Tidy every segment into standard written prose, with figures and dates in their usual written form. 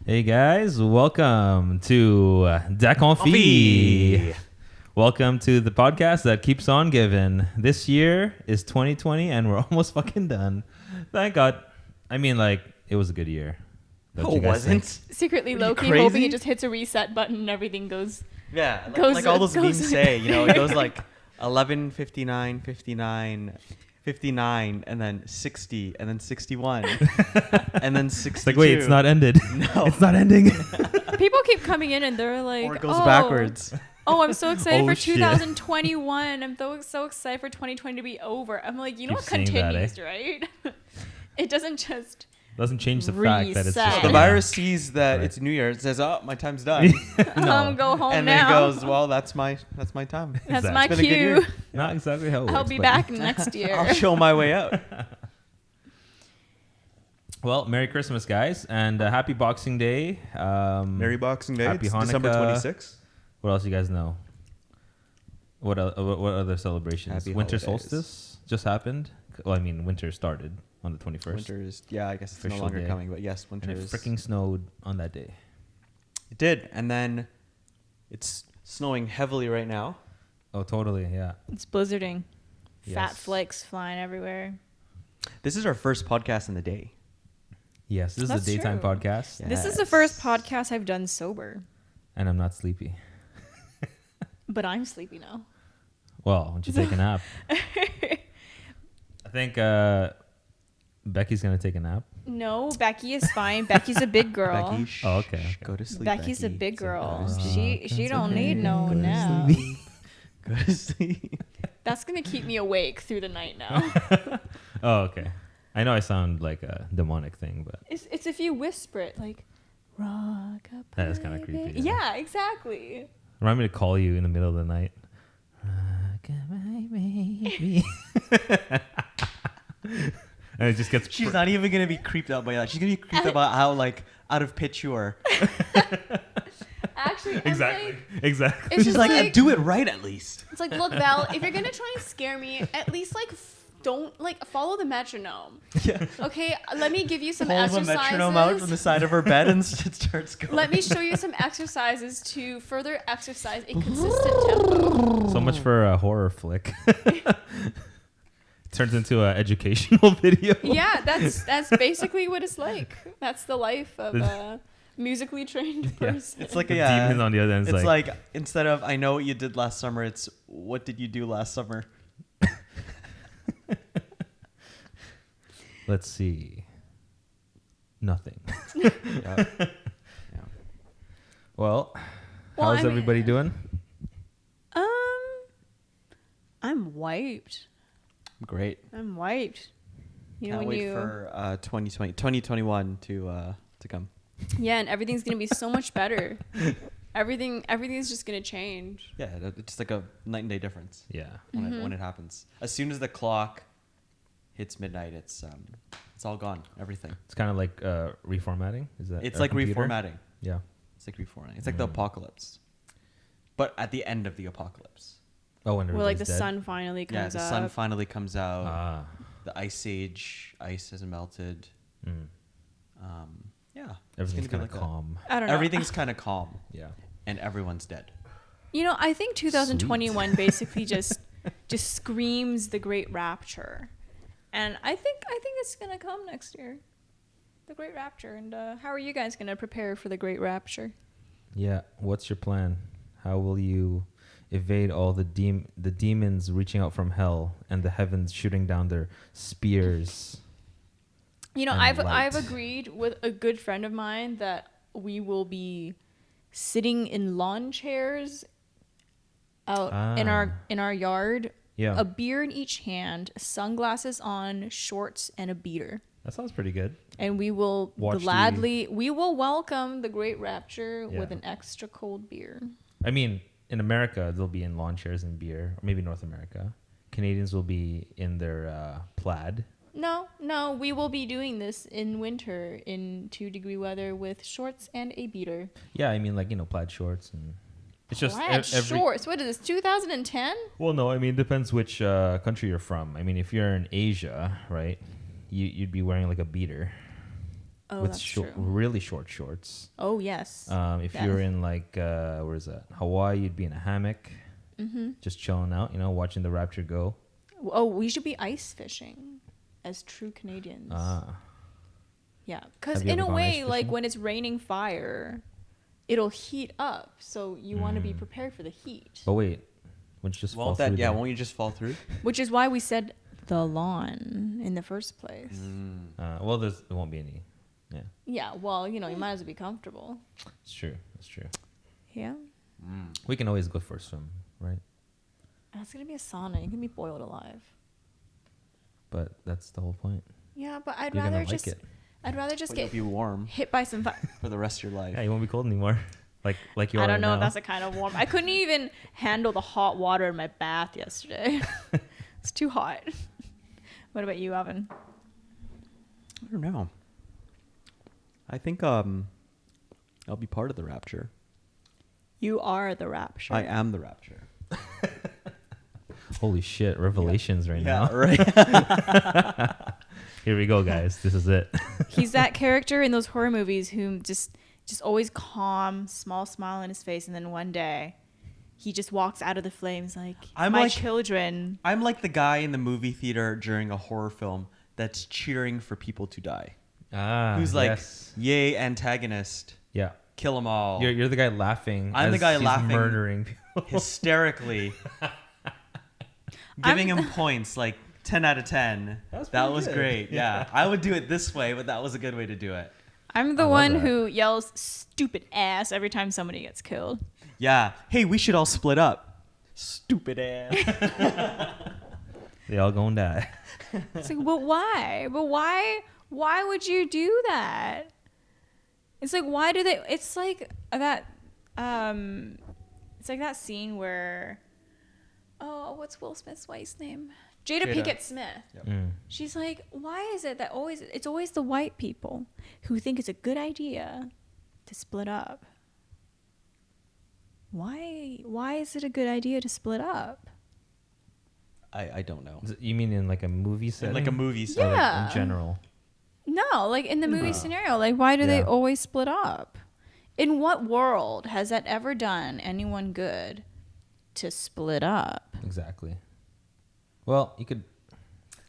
Hey guys, welcome to DacK ConFit. Welcome to the podcast that keeps on giving. This year is 2020 and we're almost fucking done. Thank God. I mean, like, it was a good year. No, it wasn't. Secretly low-key crazy? hoping it just hits a reset button and everything goes... Yeah, Goes- like all those goes- memes say, you know, it goes like 11, 59, 59, 59, and then 60, and then 61, and then 62. It's like, wait, it's not ended. No. It's not ending. People keep coming in and they're like, Or it goes backwards. Oh, I'm so excited Oh, for shit. 2021. I'm so excited for 2020 to be over. I'm like, you know Keep what saying that, continues, right? It doesn't just... Doesn't change the fact that it's Reset. just The Yeah. virus sees that Right. it's New Year. It says, "Oh, my time's done," No. go home and now. then goes, "Well, that's my time. That's Exactly. my It's been a good cue. year. Not exactly how it works. I'll be but- back next year. I'll show my way out." Well, Merry Christmas, guys, and Happy Boxing Day. Merry Boxing Day. Happy It's Hanukkah. December 26th. What else you guys know? What other celebrations? Happy Winter holidays. solstice just happened. Well, I mean, winter started on the 21st. Winter is, yeah, I guess it's Official no longer day. coming, but yes, winter And it is. freaking snowed on that day. It did, and then it's snowing heavily right now. Oh, totally, yeah. It's blizzarding. Fat Yes. flakes flying everywhere. This is our first podcast in the day. Yes, this That's is a daytime true. podcast, Yeah. This is the first podcast I've done sober. and I'm not sleepy. But I'm sleepy now. Well, why don't you take a nap? I think Becky's going to take a nap. No, Becky is fine. Becky's a big girl. Becky, Oh, okay. go to sleep. Becky's a Becky. big It's girl. go to sleep. She don't need no Go to nap. sleep. Go to sleep. That's gonna keep me awake through the night now. Oh, okay. I know I sound like a demonic thing, but It's if you whisper it like, rock up. That is kinda creepy, yeah. Yeah, exactly. remind me to call you in the middle of the night. Rock-a-bye, baby. And it just gets... She's not even gonna be creeped out by that. She's gonna be creeped out by how like out of pitch you are. Actually, I'm Exactly. like, Exactly. it's She's just like, do it right at least. It's like, look, Val, if you're gonna try and scare me, at least like don't like follow the metronome. Yeah. Okay, let me give you some Pulls a exercises. metronome out from the side of her bed and it starts going. Let me show you some exercises to further exercise a consistent tempo. So much for a horror flick. Turns into an educational video. Yeah, that's basically what it's like. That's the life of a musically trained person. It's like The a demon on the other end is It's like, like instead of "I know what you did last summer," it's "What did you do last summer?" let's see. Nothing. Yeah. Well, Well, how's I mean- everybody doing? I'm wiped. Great. I'm wiped. You know Can't when wait you for 2021 to come. yeah, and everything's gonna be so much better. Everything's just gonna change. Yeah, it's like a night and day difference Yeah. when it happens. As soon as the clock hits midnight, it's all gone. Everything. It's kind of like reformatting. Is that? It's our like computer? reformatting. Yeah. It's like reformatting. It's like the apocalypse, but at the end of the apocalypse. Oh, when Well, like the everybody's dead? sun finally Yeah, comes the up. sun finally comes out. Ah. The ice hasn't melted. Mm. Yeah, Everything's kind of that. calm. I don't know. Everything's kind of calm, Yeah. and everyone's dead. You know, I think 2021 basically just screams the Great Rapture, and I think it's gonna come next year, the Great Rapture. And how are you guys gonna prepare for the Great Rapture? Yeah. What's your plan? How will you evade all the demons reaching out from hell and the heavens shooting down their spears? You know, And I've light. agreed with a good friend of mine that we will be sitting in lawn chairs out in our yard. Yeah. A beer in each hand, sunglasses on, shorts, and a beater. That sounds pretty good. And we will Watch we will welcome the Great Rapture with Yeah. an extra cold beer. I mean, in America, they'll be in lawn chairs and beer, or maybe North America. Canadians will be in their plaid. No, we will be doing this in winter in 2-degree weather with shorts and a beater. Yeah, I mean, like, plaid shorts and it's just Plaid every. shorts. What is this? 2010? Well, no, I mean, it depends which country you're from. I mean, if you're in Asia, right, you'd be wearing like a beater. Oh, with that's true. really short shorts. Oh, yes. If you're in like where is that? Hawaii, you'd be in a hammock, just chilling out, watching the Rapture go. Oh, we should be ice fishing as true Canadians. Yeah, because Have you in ever a gone ice way, like fishing? when it's raining fire, it'll heat up. So you want to be prepared for the heat. But wait, won't you just fall Won't through? won't you just fall through? Which is why we said the lawn in the first place. Well, there won't be any. Yeah, Yeah, well, you might as well be comfortable. it's true. It's true. Yeah. We can always go for a swim, right? That's going to be a sauna. You can be boiled alive. But that's the whole point. Yeah, but I'd You're rather gonna just like it. I'd rather just But you'll get be warm hit by some for the rest of your life. Yeah, you won't be cold anymore. like you are I don't know right if now. that's a kind of warm. I couldn't even handle the hot water in my bath yesterday. It's too hot. What about you, Evan? I don't know. I think I'll be part of the Rapture. You are the Rapture. I am the Rapture. Holy shit! Revelations right now. right. Here we go, guys. This is it. He's that character in those horror movies who just always calm, small smile on his face, and then one day he just walks out of the flames like, I'm my like- children. I'm like the guy in the movie theater during a horror film that's cheering for people to die. Who's like, yes. yay, antagonist, Yeah. kill them all. You're the guy laughing. I'm the as guy he's laughing. murdering people. Hysterically. Giving him points like 10 out of 10. That That was was pretty good. great. Yeah. I would do it this way, but that was a good way to do it. I'm the love one that. who yells stupid ass every time somebody gets killed. Yeah. Hey, we should all split up. Stupid ass. They all gonna die. It's like, but why? But why would you do that? It's like, why do they? It's like that. It's like that scene where, oh, what's Will Smith's wife's name? Jada Pinkett Smith. Yep. She's like, why is it that it's always the white people who think it's a good idea to split up? Why is it a good idea to split up? I don't know. You mean in like a movie setting? Like a movie Or star. like Yeah. in general. No, like in the movie scenario, like why do they Yeah. always split up? In what world has that ever done anyone good to split up? Exactly. Well, you could.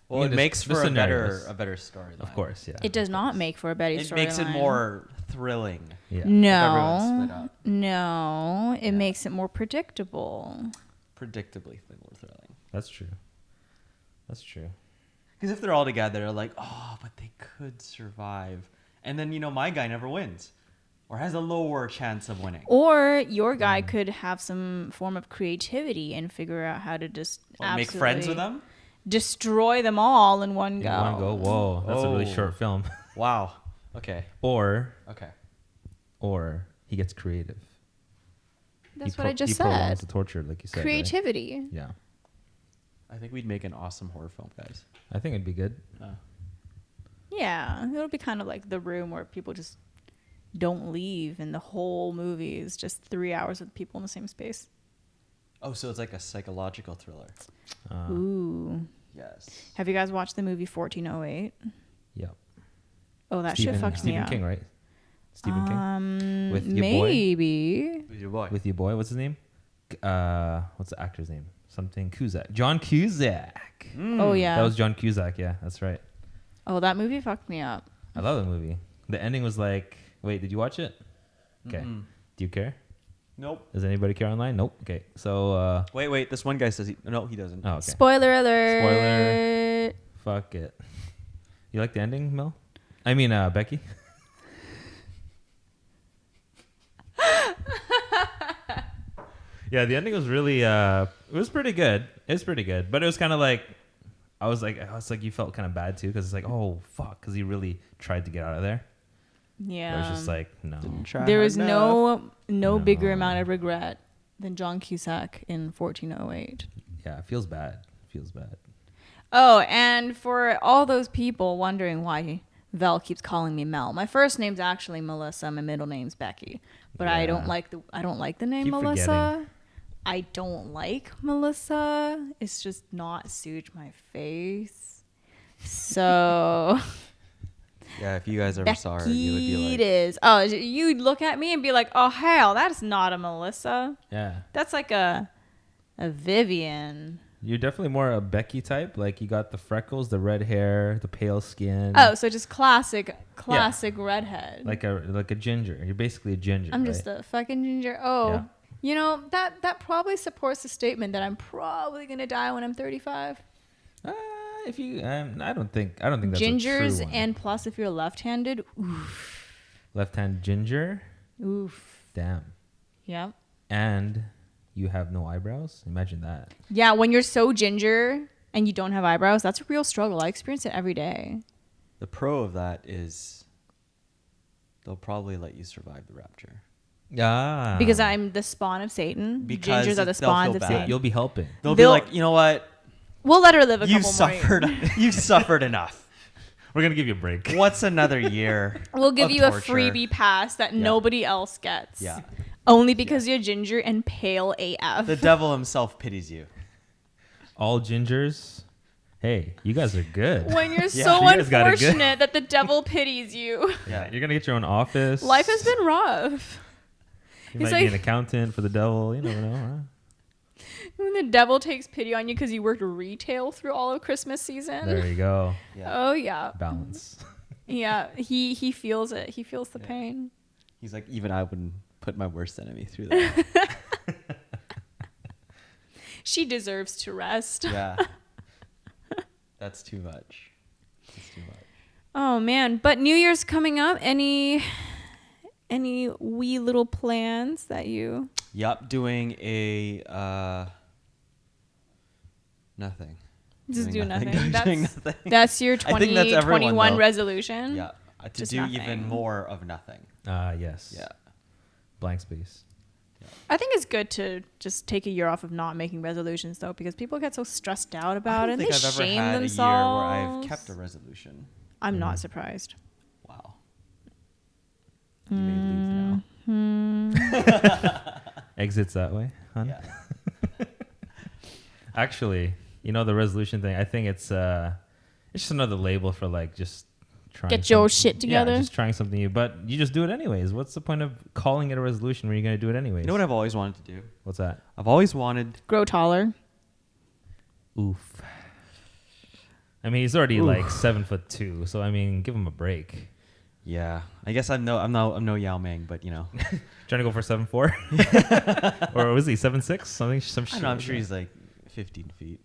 Well, I it mean, makes the for scenarios. a better story. Of course, yeah. It does not make for a better It storyline. makes it more thrilling. Yeah. everyone's split No, up. no, it makes it more predictable. Predictably more thrilling. That's true. That's true. Because if they're all together, they're like, oh, but they could survive. And then, my guy never wins. Or has a lower chance of winning. Or your guy could have some form of creativity and figure out how to just Or make friends with them? destroy them all in one go. In one go. Whoa, that's a really Oh. short film. Wow. Okay. Or he gets creative. That's He what I just he prolongs said. the torture, like you said. right? Creativity. Yeah. I think we'd make an awesome horror film, guys. I think it'd be good. Yeah, it'll be kind of like The Room, where people just don't leave, and the whole movie is just 3 hours with people in the same space. Oh, so it's like a psychological thriller. Ooh. Yes. Have you guys watched the movie 1408? Yeah. Oh, that shit fucks me Stephen up. King, right? Stephen King. With your boy? maybe. With your boy. With your boy. What's his name? What's the actor's name? Something Cusack. John Cusack. Oh yeah. That was John Cusack. Yeah, that's right. Oh, that movie fucked me up. I love the movie. The ending was like, wait, did you watch it? Okay. Mm-mm. Do you care? Nope. Does anybody care online? Nope. Okay. So, Wait. This one guy says no, he doesn't. oh, okay. Spoiler alert. Spoiler. Fuck it. You like the ending, Mel? I mean, Becky? Yeah, the ending was really, it was pretty good. It's pretty good. But it was kind of like, I was like, you felt kind of bad too, because it's like, oh, fuck, because he really tried to get out of there. Yeah. It was just like, no. There was no No. bigger amount of regret than John Cusack in 1408. Yeah, it feels bad. Feels bad. Oh, and for all those people wondering why Vel keeps calling me Mel, my first name's actually Melissa. My middle name's Becky, but I don't Yeah. like the name Keep Melissa. forgetting. I don't like Melissa. It's just not suit my face. So Yeah, if you guys ever saw her, you would be like, Becky oh, you'd look at me and be like, oh hell, that's not a Melissa. Yeah. That's like a Vivian. You're definitely more a Becky type. Like you got the freckles, the red hair, the pale skin. Oh, so just classic redhead. Like a ginger. You're basically a ginger. I'm right? just a fucking ginger. Oh, Yeah. you know that probably supports the statement that I'm probably gonna die when I'm 35. If you, I don't think that's Gingers a true one. and plus if you're left-handed, oof, Left-hand ginger. oof. Damn. Yeah. And you have no eyebrows. Imagine that. Yeah, when you're so ginger and you don't have eyebrows, that's a real struggle. I experience it every day. the pro of that is they'll probably let you survive the rapture. Yeah. Because I'm the spawn of Satan. Because Gingers are the they'll spawns feel of bad. Satan. You'll be helping. They'll be like, you know what? We'll let her live a You've couple more suffered. years. You've suffered enough. We're gonna give you a break. What's another year? We'll give of you a torture? freebie pass that nobody else gets. Yeah. Only because you're ginger and pale AF. The devil himself pities you. All gingers. Hey, you guys are good. When you're Yeah. so You guys got it good. unfortunate that the devil pities you. Yeah. You're gonna get your own office. Life has been rough. You It's might be like- an accountant for the devil. You never know. Huh? When the devil takes pity on you because you worked retail through all of Christmas season. There you go. Yeah. Oh yeah. Balance. Yeah. He feels it. He feels the Yeah. pain. He's like, even I wouldn't put my worst enemy through that. She deserves to rest. Yeah. That's too much. That's too much. Oh man. But New Year's coming up. Any wee little plans that you Yup, doing a nothing. just do Doing nothing? Doing That's nothing. that's your I think that's everyone, 2021 though. resolution. Yeah. To Just do nothing. even more of nothing. Yes. Yeah. Blank space. I think it's good to just take a year off of not making resolutions though, because people get so stressed out about it. I And don't they think I've ever shame had themselves. a year where I've kept a resolution. I'm not surprised. Wow. You may leave now. Exits that way, hon. Yeah. Actually, the resolution thing. I think it's just another label for like just trying. Get your some- shit together. Yeah, just trying something new. But you just do it anyways. What's the point of calling it a resolution when you're gonna do it anyways? You know what I've always wanted to do? What's that? I've always wanted. Grow taller. Oof. I mean, he's already like 7'2", so I mean, give him a break. Yeah. I guess I'm no Yao Ming, but Trying to go for 7'4", or was he 7'6"? Something. Some I shit. don't know. I'm like sure that. he's like 15 feet.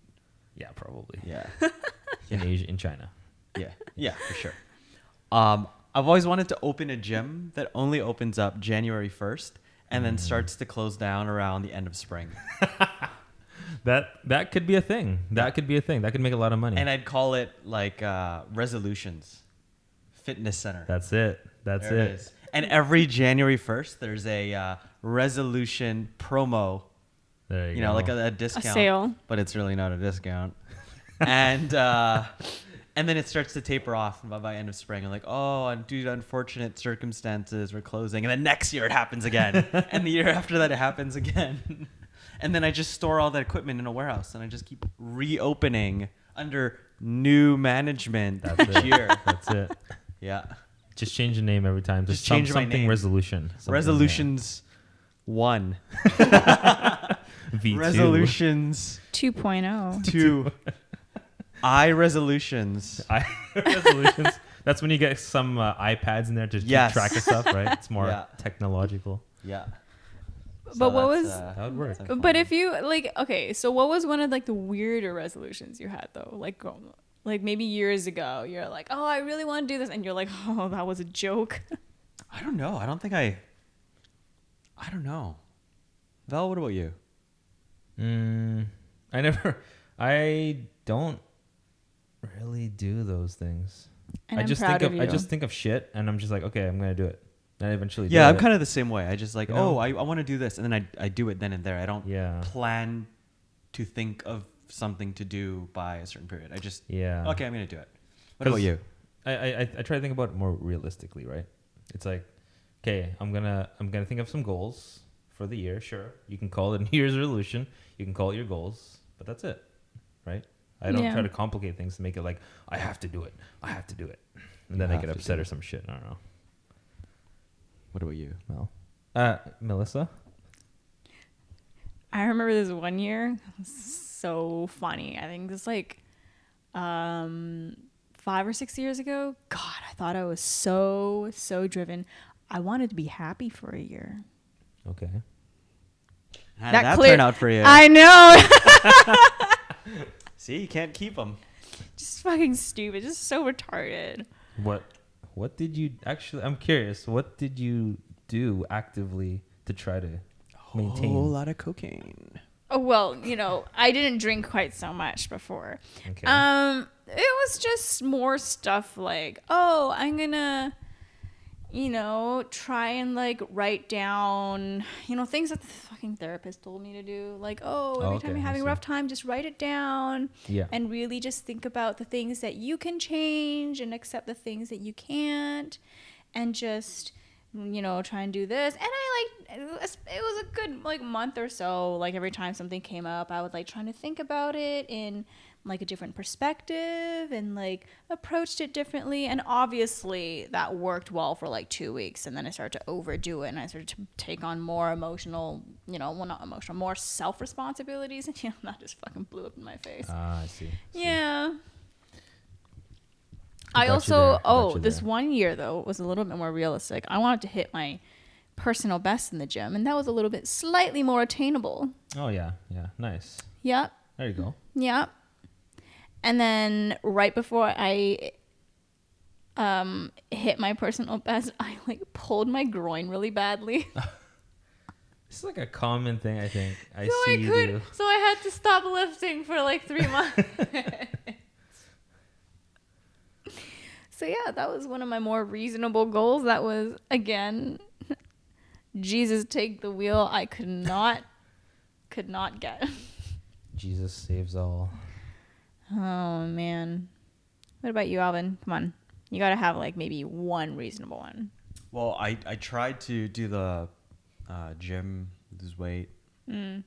Yeah, probably. Yeah. In Asia, in China. Yeah. Yeah, for sure. I've always wanted to open a gym that only opens up January 1st and then starts to close down around the end of spring. That could be a thing. That could be a thing. That could make a lot of money. And I'd call it like Resolutions Fitness Center. That's it. That's There it. is. And every January 1st, there's a resolution promo. There you go. Like a discount. sale. But it's really not a discount. And then it starts to taper off by end of spring. I'm like, oh, and due to unfortunate circumstances, we're closing. And then next year it happens again. And the year after that it happens again. And then I just store all that equipment in a warehouse. And I just keep reopening under new management That's each it. year. That's it. Yeah. Just change the name every time. Just change my something name. resolution. Something, Resolutions 1. yeah. V2. Resolutions 2.0. 2. Resolutions. Resolutions. That's when you get some iPads in there to keep Yes. track of stuff, right? It's more Yeah. technological. Yeah. But what that's, was- That would work. that's like But fun. if you okay, so what was one of like the weirder resolutions you had though? Like maybe years ago, you're like, oh, I really want to do this, and you're like, oh, that was a joke. I don't know. I don't know. Val, what about you? I don't really do those things. And I I'm just proud think of I you. just think of shit and I'm just like, okay, I'm gonna do it. And I eventually Yeah, do I'm it. kind of the same way. I just like, You know? I want to do this, and then I do it then and there. I don't Yeah. plan to think of something to do by a certain period. I just Yeah. okay, I'm gonna do it. What about 'Cause you? I try to think about it more realistically, right? It's like, okay, I'm gonna think of some goals for the year. Sure, you can call it a New Year's resolution. You can call it your goals, but that's it, right? I don't Yeah. try to complicate things to make it like I have to do it. I have to do it. And then You they get have to upset do or it. some shit. I don't know. What about you? Well, Melissa? I remember this one year. It was so funny. I think this like 5 or 6 years ago. God, I thought I was so driven. I wanted to be happy for a year. Okay. How did that turn out for you? I know. See, you can't keep them. Just fucking stupid. Just so retarded. What did you actually? I'm curious. What did you do actively to try to maintain? A whole lot of cocaine. Oh, well, you know, I didn't drink quite so much before. Okay. It was just more stuff like, oh, I'm gonna, you know, try and like write down, you know, things that the fucking therapist told me to do. Like, oh, every time okay, you're I having a see. rough time, just write it down. Yeah. And really just think about the things that you can change and accept the things that you can't. And just, you know, try and do this. And it was a good like month or so. Like every time something came up, I was like trying to think about it in like a different perspective and like approached it differently. And obviously that worked well for like 2 weeks. And then I started to overdo it and I started to take on more emotional, you know, well, not emotional, more self responsibilities. And you know, that just fucking blew up in my face. I see. Yeah. Got I you also, there. this one year though was a little bit more realistic. I wanted to hit my personal best in the gym, and that was a little bit slightly more attainable. Oh yeah, nice. Yep, There you go. yep. And then right before I hit my personal best, I like pulled my groin really badly. It's like a common thing, I think. I So see I you could, do. so I had to stop lifting for like 3 months. So yeah, that was one of my more reasonable goals. That was, again, Jesus take the wheel. I could not get. Jesus saves all. Oh man. What about you, Alvin? Come on. You gotta have like maybe one reasonable one. Well, I tried to do the gym, lose weight. Mm.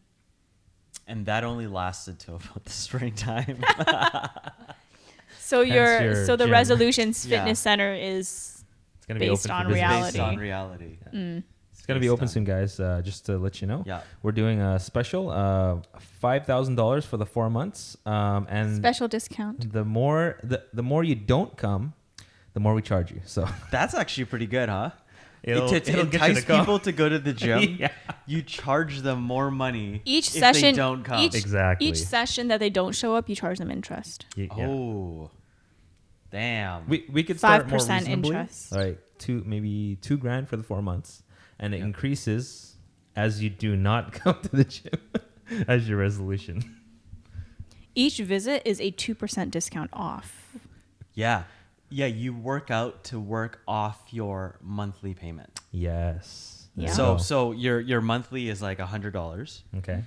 And that only lasted till about the springtime. So Hence your the gym. Resolutions Yeah. Fitness Center is It's gonna be Based open on for business. reality. Based on reality. It's gonna be Based open on- soon, guys. Just to let you know. Yeah. We're doing a special, $5,000 for the 4 months, and special discount. the more you don't come, the more we charge you. So That's actually pretty good, huh? it'll to get you entice to come. people to go to the gym, Yeah. you charge them more money Each if session they don't come. Exactly. Each session that they don't show up, you charge them interest. Yeah. Oh, damn. We could start more 5% reasonably, interest. like maybe $2,000 for the 4 months, and it increases as you do not come to the gym as your resolution. Each visit is a 2% discount off. Yeah. Yeah, you work out to work off your monthly payment. Yes. There Yeah. you So go. so your monthly is like $100, Okay.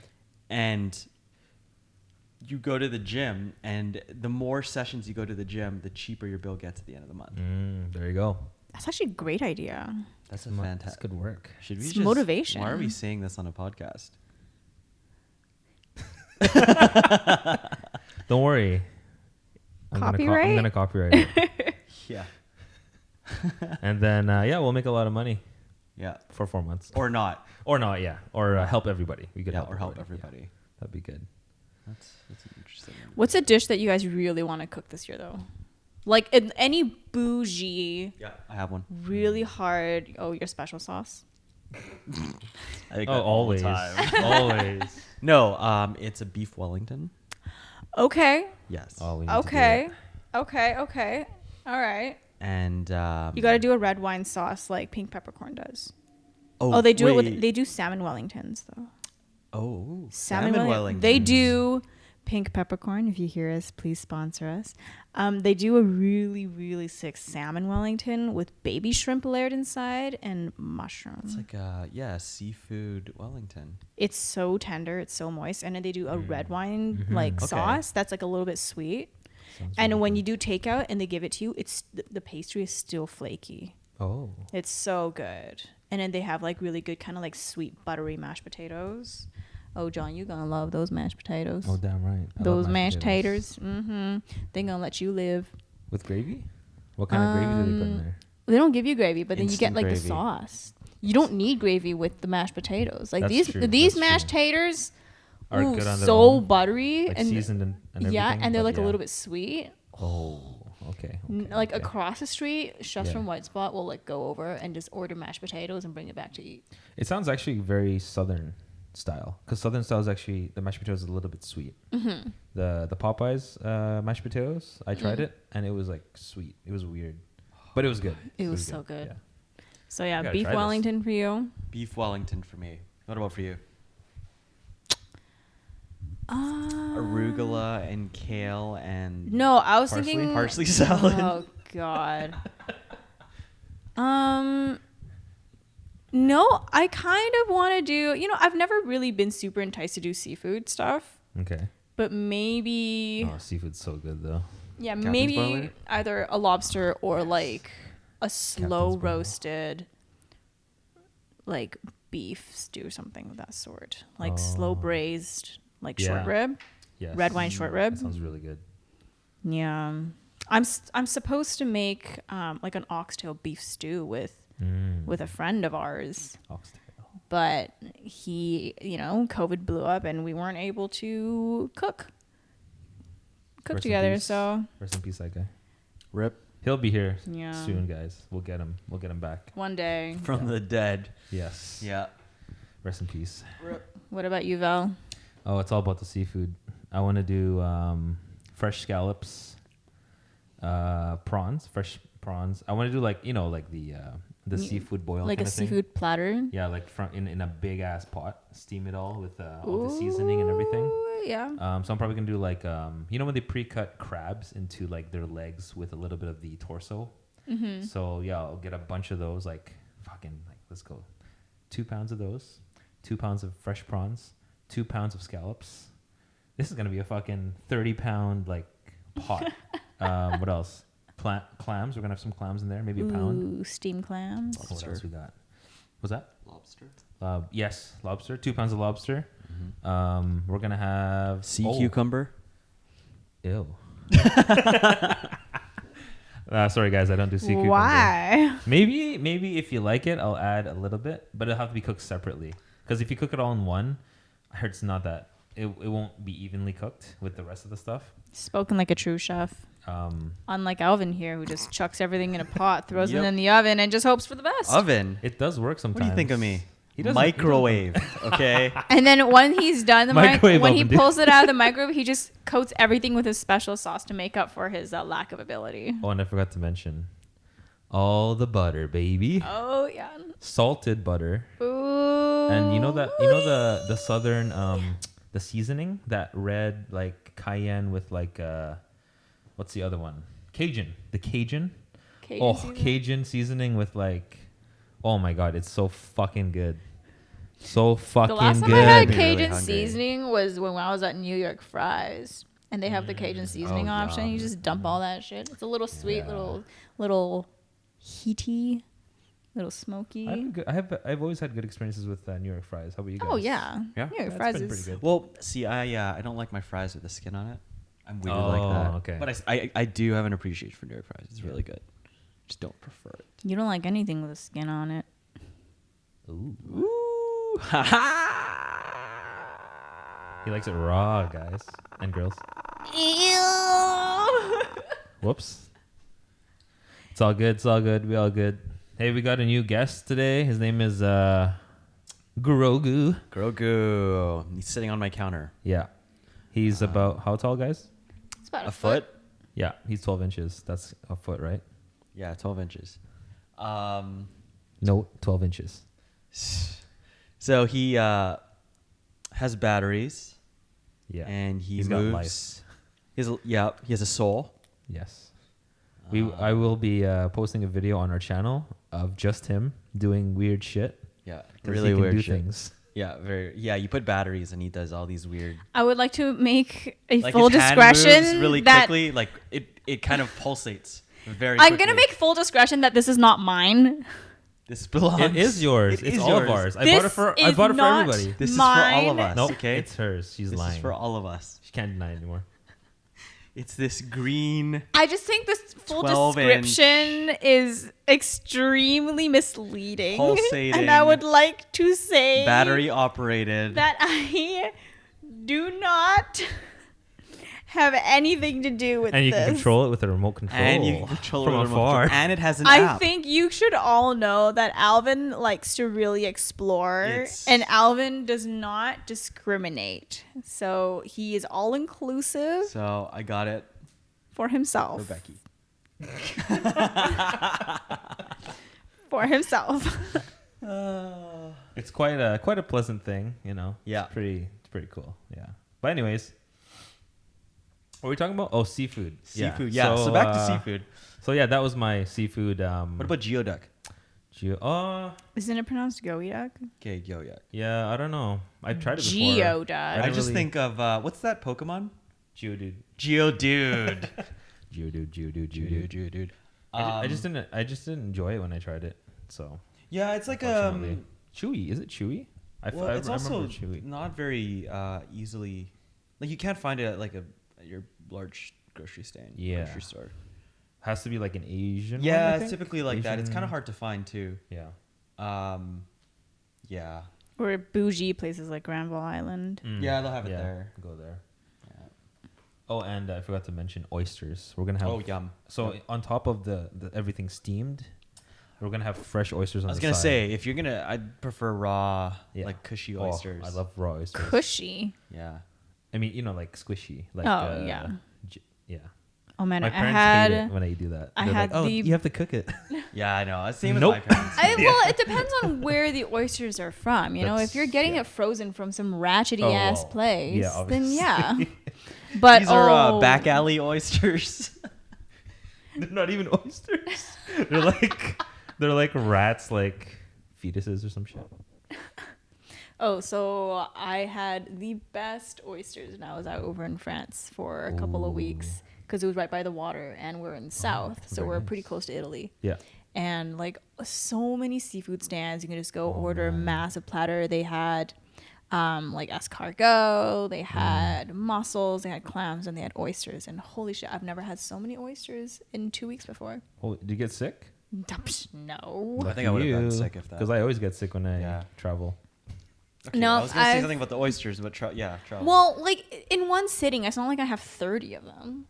and you go to the gym, and the more sessions you go to the gym, the cheaper your bill gets at the end of the month. There you go. That's actually a great idea. That's a That's fantastic. good work. Should we It's just motivation. Why are we saying this on a podcast? Don't worry. I'm Copyright? gonna copyright it. Yeah. And then we'll make a lot of money Yeah. for 4 months. Or not. Or not, yeah. Or help everybody. We could Yeah, help or help everybody. everybody. Yeah, that'd be good. That's an interesting one. What's a dish that you guys really want to cook this year, though? Like any bougie, Yeah, I have one. really hard. Oh, your special sauce. I think Oh, always. Always. No, it's a beef Wellington. Okay. Yes. Oh, we need to do Okay. Okay. All right. And You got to do a red wine sauce like Pink Peppercorn does. Oh, Oh, they do it wait. with they do salmon Wellingtons though. Oh, Salmon Wellington. They do Pink Peppercorn. If you hear us, please sponsor us. They do a really, really sick salmon Wellington with baby shrimp layered inside and mushroom. It's like seafood Wellington. It's so tender. It's so moist. And then they do a red wine like Okay. sauce that's like a little bit sweet. Sounds And really when good. you do takeout and they give it to you, it's the pastry is still flaky. Oh. It's so good. And then they have like really good kind of like sweet buttery mashed potatoes. Oh, John, you're gonna love those mashed potatoes. Oh, damn right. I love Those mashed taters. Mm-hmm. They're gonna let you live. With gravy? What kind of gravy do they put in there? They don't give you gravy, but then you get Instant like the gravy. sauce. You don't need gravy with the mashed potatoes. Like That's true, these that's mashed true. taters Are ooh, good on their so own? buttery Like and seasoned and everything. yeah, and they're but like a little bit sweet. Oh, okay. Like okay. across the street, chefs Yeah. from White Spot will like go over and just order mashed potatoes and bring it back to eat. It sounds actually very southern style, because southern style is actually the mashed potatoes is a little bit sweet. Mm-hmm. The Popeyes mashed potatoes, I tried it and it was like sweet. It was weird, but it was good. It was so good. Yeah. So yeah, gotta beef try this. Wellington for you. Beef Wellington for me. What about for you? Arugula and kale and No, I was Parsley? thinking parsley salad. Oh God. No, I kind of want to do. I've never really been super enticed to do seafood stuff, Okay. but maybe Oh, seafood's so good though. yeah, Captain's maybe Boiler? either a lobster or like a slow Boiler. roasted, like beef stew, something of that sort, like slow Oh. braised, like Yeah. short rib. Yes. Red wine short rib. That sounds really good. Yeah, I'm supposed to make like an oxtail beef stew with a friend of ours, Oxtail. but COVID blew up and we weren't able to cook Rest in together. peace. So Rest in peace, that guy. Rip He'll be here Yeah. soon, guys. We'll get him. We'll get him back. one day. from the dead. Yes. Yeah. Rest in peace. What about you, Val? Oh, it's all about the seafood. I want to do fresh scallops, fresh prawns. I want to do like the seafood boil, Like kind a of thing. seafood platter? Yeah, like in a big ass pot, steam it all with all the seasoning and everything. Ooh, yeah. So I'm probably gonna do like when they pre-cut crabs into like their legs with a little bit of the torso. Mm-hmm. So yeah, I'll get a bunch of those. Let's go, 2 pounds of those, 2 pounds of fresh prawns, 2 pounds of scallops. This is gonna be a fucking 30-pound like pot. What else? Clams. We're gonna have some clams in there, maybe a pound. Ooh, steamed clams. What else we got? What's that? Lobster. Yes, lobster. 2 pounds of lobster. We're gonna have Sea cucumber. Ew. Sorry guys, I don't do sea cucumber. Why? Maybe if you like it, I'll add a little bit, but it'll have to be cooked separately. Because if you cook it all in one, I heard it's not that. It won't be evenly cooked with the rest of the stuff. Spoken like a true chef. Unlike Alvin here, who just chucks everything in a pot, throws it Yep. in the oven, and just hopes for the best. Oven. It does work What sometimes. do you think of me? He doesn't- Microwave. Okay. And then when he's done Microwave when he oven, dude. pulls it out of the microwave, he just coats everything with his special sauce to make up for his lack of ability. Oh, and I forgot to mention all the butter, baby. Oh yeah. Salted butter. Ooh. And the southern the seasoning, that red like cayenne with like what's the other one? Cajun. The Cajun. Cajun Cajun seasoning with like, oh my god, it's so fucking good. So fucking The last time good. I had Be really Cajun hungry. seasoning was when I was at New York Fries, and they have the Cajun seasoning option. You just dump all that shit. It's a little sweet, Yeah. little heaty, little smoky. I've always had good experiences with New York fries. How about you guys? Oh yeah, Yeah. New York That's Fries been is pretty good. Well, see, I don't like my fries with the skin on it. I'm weird Oh, like that. okay. But I do have an appreciation for New York fries. It's really good. Just don't prefer it. You don't like anything with a skin on it. Ooh. Ooh. Ha ha. He likes it raw, guys and girls. Ew. Whoops. It's all good. It's all good. We all good. Hey, we got a new guest today. His name is Grogu. Grogu. He's sitting on my counter. Yeah. He's about how tall, guys? It's about A foot? Yeah, he's 12 inches. That's a foot, right? Yeah, 12 inches. No, 12 inches. So he has batteries. Yeah. And He's moves. got life. He has a soul. Yes. I will be posting a video on our channel of just him doing weird shit. Yeah, 'Cause really he can weird do shit. things. Yeah, you put batteries and he does all these weird. I would like to make a Like full his hand discretion moves really that quickly. Like it kind of pulsates very. I'm quickly. gonna make full discretion that this is not mine. This belongs. It is yours. It It's is all of yours. ours. I This bought it for is not everybody. This is for all of mine. us. Nope, Okay, it's hers. She's this lying. is for all of us. She can't deny it anymore. It's this green. I just think this full 12-inch description is extremely misleading. Pulsating. And I would like to say Battery operated. that I do not have anything to do with And you this. can control it with a remote control. And you can control it from with a remote afar. control. And it has an I app. think you should all know that Alvin likes to really explore, and Alvin does not discriminate. So he is all inclusive So I got it for himself. for Becky. For himself. It's quite a pleasant thing, you know. Yeah. It's pretty cool. Yeah. But anyways, what are we talking about? Oh, seafood. Seafood. Yeah. So back to seafood. So yeah, that was my seafood. What about geoduck? Isn't it pronounced Geoduck? Okay, geoduck. Yeah, I don't know. I've tried it before. Geoduck. I just think of what's that Pokemon? Geodude. Geodude. Geodude. I just didn't enjoy it when I tried it. So Yeah, it's like unfortunately. Chewy. Is it chewy? Well, it's also chewy. not very easily. Like you can't find it at like at your large grocery grocery store. Has to be like an Asian. Yeah, one, I it's think? typically like that. It's Asian- kind of hard to find too. Yeah. Yeah. Or bougie places like Granville Island. Yeah, they'll have it there. Go there. Yeah. Oh, and I forgot to mention oysters. We're gonna have. Oh, yum. So on top of the everything steamed, we're gonna have fresh oysters on I was the gonna side. say if you're gonna, I'd prefer raw, Yeah. like cushy Oh, oysters. I love raw oysters. Cushy. Yeah. I mean, you know, like squishy. Like, Yeah. Yeah. Oh man, My I parents had. hate it when I do that. I They're had like, oh, the- you have to cook it. Yeah, I know. Same Nope. with my parents. Well, it depends on where the oysters are from. You know, That's- if you're getting yeah. it frozen from some ratchety Oh, ass well, place, yeah, then obviously. yeah. But These are back alley oysters. They're not even oysters. They're like rats, like fetuses or some shit. so I had the best oysters when I was out over in France for a couple of weeks because it was right by the water and we're in the south, so very we're nice. pretty close to Italy. Yeah. And like so many seafood stands, you can just go order a massive platter. They had like escargot, they had mussels, they had clams, and they had oysters. And holy shit, I've never had so many oysters in 2 weeks before. Oh, did you get sick? No. I think I would have gotten sick if that. Because I always get sick when I travel. Okay, No, I was gonna say I've- something about the oysters, but travel. Well, like in one sitting, it's not like I have 30 of them.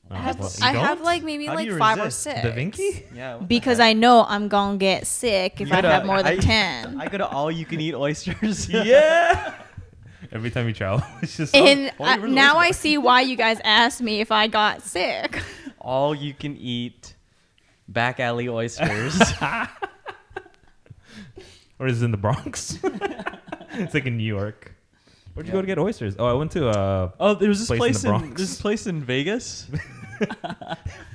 Oh, I have, well, you I have don't? like maybe How do like you 5 or resist? 6. The Vinky? Yeah. what the Because heck? I know I'm gonna get sick if You I gotta- have more than 10. I go to all you can eat oysters. Yeah. Every time you travel, it's just. And oh, where's the now I oyster? see why you guys asked me if I got sick. all you can eat back alley oysters. Or is it in the Bronx? It's like in New York. Where'd you go to get oysters? Oh, I went to Oh, there was this Place in the place in Bronx. this place in Vegas.